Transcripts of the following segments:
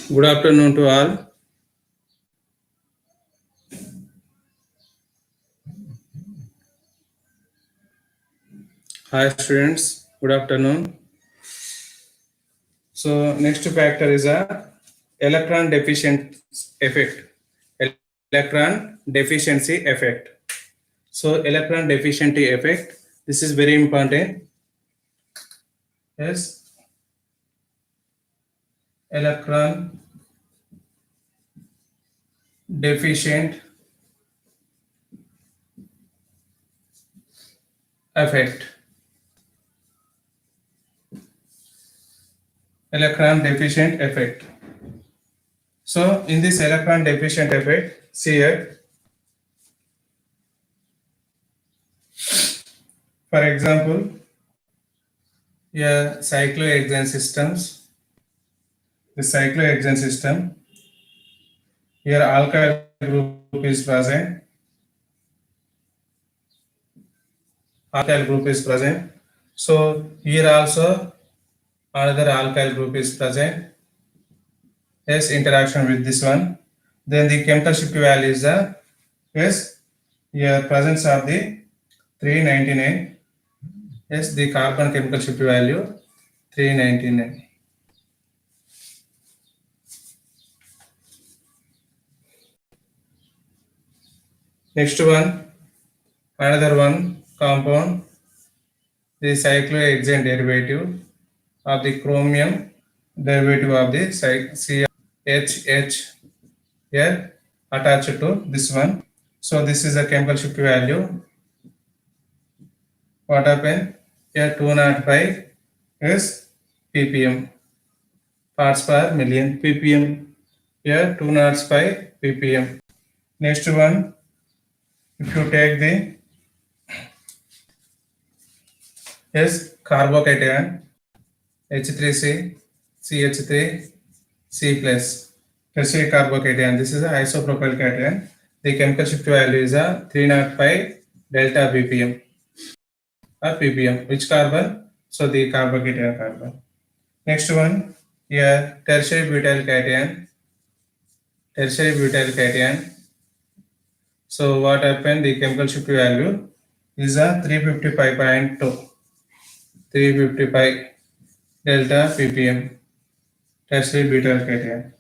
Good afternoon to all. Hi students, good afternoon. So next factor is a electron deficient effect. Electron deficiency effect. So electron deficiency effect. This is very important. Yes. Electron deficient effect. Electron deficient effect. So in this electron deficient effect, see here. For example, cyclohexane systems. The cyclohexane system. Here alkyl group is present. Alkyl group is present. So here also another alkyl group is present. Yes, interaction with this one. Then the chemical shift value is the here presence of the 399. Yes, the carbon chemical shift value 399. Next one, another one compound, the cyclohexane derivative of the chromium derivative of the CHH here attached to this one. So this is a chemical shift value. What happened? Here 205 is ppm, parts per million, ppm. Here 205 ppm. Next one, if you take the carbocation H3C, CH3, C plus, tertiary carbocation. This is an isopropyl cation. The chemical shift value is a 305 delta ppm or ppm. Which carbon? So the carbocation carbon. Next one, here tertiary butyl cation. Tertiary butyl cation. So what happened? The chemical shift value is a 355.2. 355 delta ppm. Tertiary butyl cation.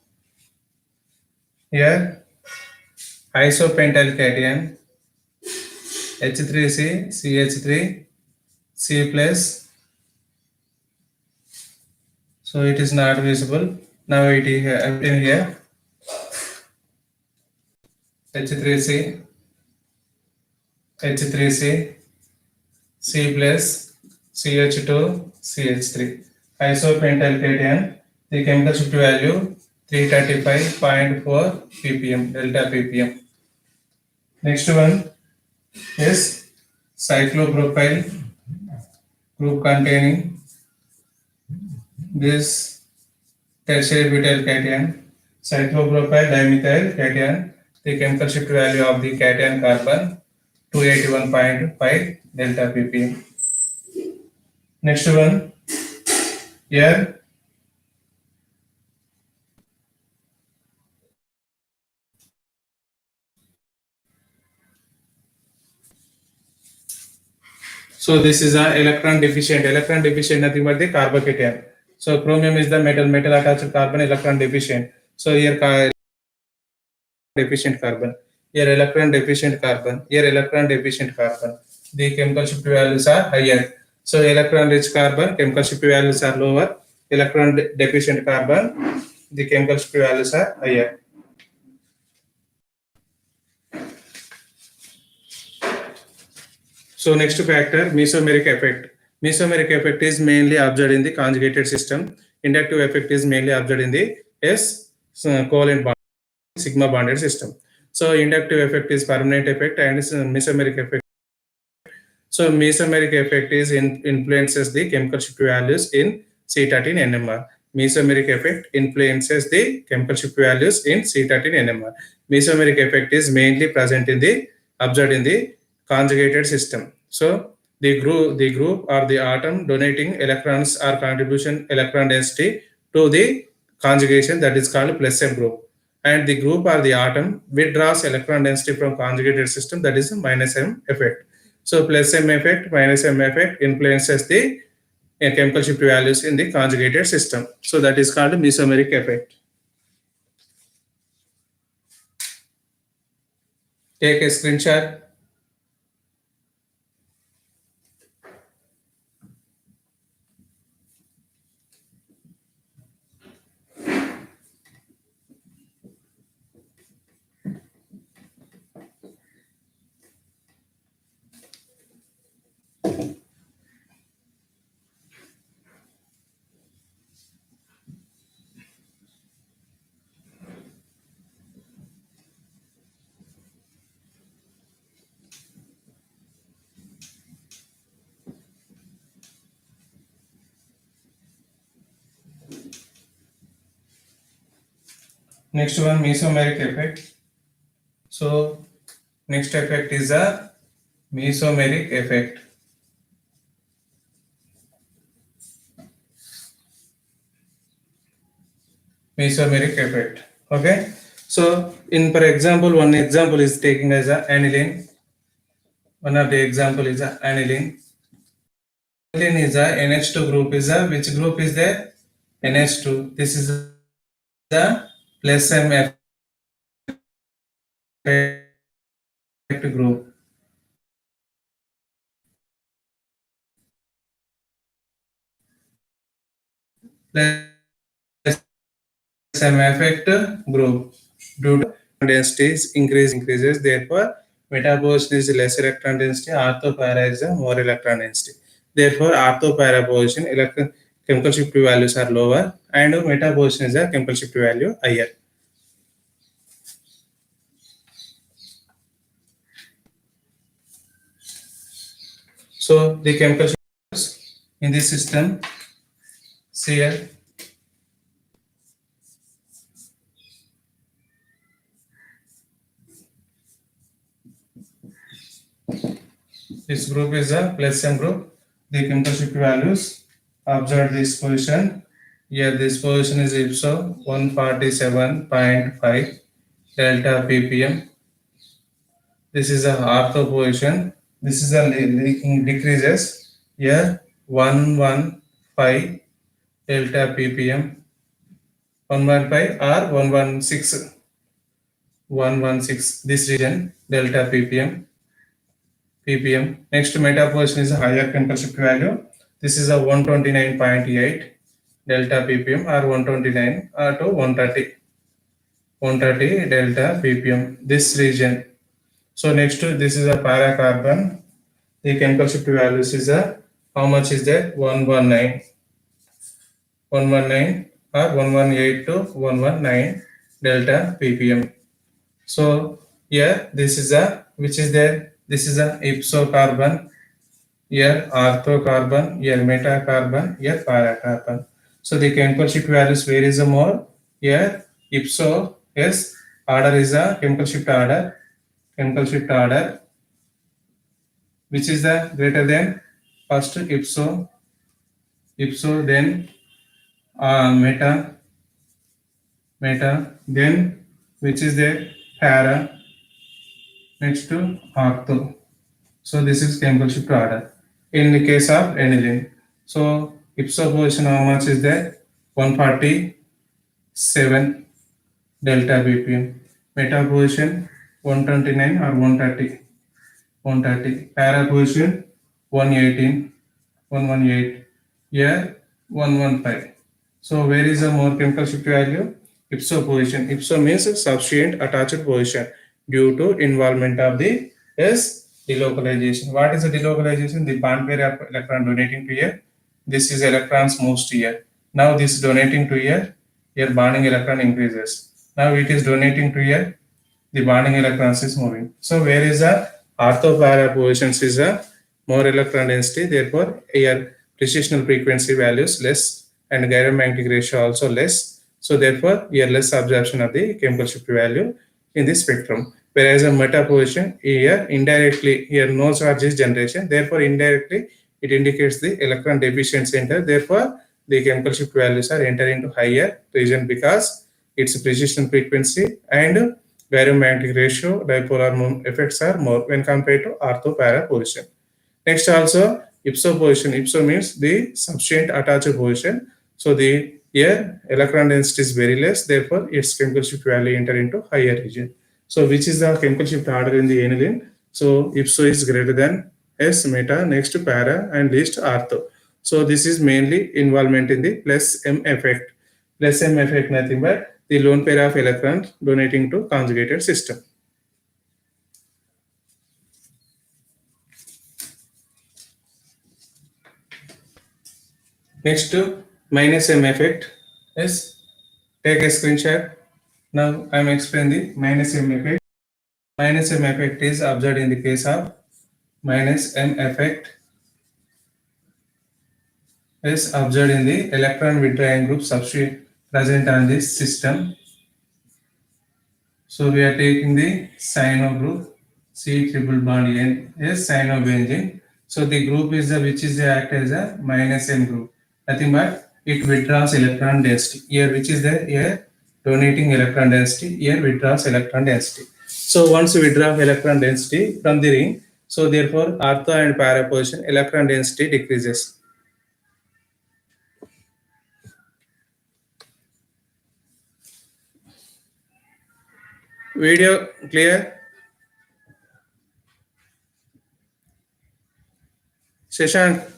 Here isopentyl cation H3C, CH3, C plus. So it is not visible. Now it is in here. H3C, H3C, C plus, CH2, CH3. Isopentyl cation. The chemical shift value 335.4 ppm, delta ppm. Next one is cyclopropyl group containing this tertiary butyl cation, cyclopropyl dimethyl cation. The chemical shift value of the cation carbon 281.5 delta ppm. Next one, here so this is a electron deficient. Electron deficient nothing but the carbocation. So chromium is the metal attached carbon electron deficient. So here deficient carbon. Here electron deficient carbon. Here electron deficient carbon. The chemical shift values are higher. So electron rich carbon chemical shift values are lower. Electron deficient carbon the chemical shift values are higher. So next factor, mesomeric effect. Mesomeric effect is mainly observed in the conjugated system. Inductive effect is mainly observed in the covalent bond, sigma bonded system. So inductive effect is permanent effect and mesomeric effect. So mesomeric effect is influences the chemical shift values in C13 NMR. Mesomeric effect influences the chemical shift values in C13 NMR. Mesomeric effect is mainly present in the observed in the conjugated system. So the group or the atom donating electrons or contribution electron density to the conjugation, that is called plus M group. And the group or the atom withdraws electron density from conjugated system, that is minus M effect. So plus M effect, minus M effect influences the chemical shift values in the conjugated system. So that is called mesomeric effect. Take a screenshot. Next one, mesomeric effect. So next effect is a mesomeric effect. Mesomeric effect. Okay. So in for example, one example is taking as a aniline. One of the example is a aniline. Aniline is a NH2 group is a which group is there? NH2. This is the plus M effect group. Plus M effect group. Due to densities increases, therefore metaposition is less electron density, orthopara is a more electron density. Therefore, orthopara position chemical shift values are lower and metaposition is a chemical shift value higher. So the chemical shifts in this system, Cl, this group is a plus M group. The chemical shift values, observe this position. Here this position is ipso 147.5 delta ppm. This is a ortho position. This is a decreases. Here 115 delta ppm, 115 or 116, 116. This region delta ppm. Next meta position is a higher chemical shift value. This is a 129.8 delta ppm or 129 to 130 delta ppm. This region. So next this is a para carbon. The chemical shift values is a how much is that? 119 or 118 to 119 delta ppm. So here this is a which is there? This is a ipso carbon, here ortho carbon, here meta carbon, here para carbon. So the chemical shift values where is a more? Here ipso, yes, order is a chemical shift order, which is the greater than first ipso, then meta, then which is the para, next to ortho. So this is chemical shift order in the case of aniline. So ipso position how much is there? 147 delta ppm. Meta position 129 or 130. Para position 118. Here 115. So where is the more chemical shift value? Ipso position. Ipso means substituent attached position due to involvement of the delocalization. What is the delocalization? The bond pair of electron donating to here. This is electrons moves to here. Now this is donating to here. Here bonding electron increases. Now it is donating to here. The bonding electrons is moving. So where is the orthopara positions is a more electron density. Therefore here precessional frequency values less and gyromagnetic ratio also less. So therefore here less absorption of the chemical shift value in this spectrum. Whereas a meta position here indirectly here no charge is generation. Therefore indirectly it indicates the electron deficient center. Therefore the chemical shift values are entering into higher region because its precision frequency and baromagnetic ratio dipolar effects are more when compared to ortho para position. Next also ipso position. Ipso means the substituent attached position. So the here electron density is very less, therefore its chemical shift value enter into higher region. So which is the chemical shift order in the aniline? So ipso is greater than S meta, next to para and least ortho. So this is mainly involvement in the plus M effect. Plus M effect nothing but the lone pair of electrons donating to conjugated system. Next to minus M effect is take a screenshot. Now I am explaining the minus M effect. Minus M effect is observed in the case of minus M effect is observed in the electron withdrawing group substrate present on this system. So we are taking the cyano group C triple bond N is cyanobenzene. So the group is the which is the act as a minus M group. Nothing but it withdraws electron density. Here which is the here donating electron density. Here withdraws electron density. So once you withdraw electron density from the ring, so therefore ortho and para position electron density decreases. Video clear? Shashank.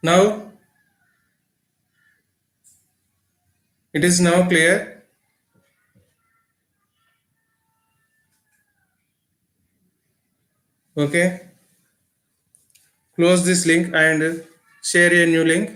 Now it is now clear. Okay. Close this link and share a new link.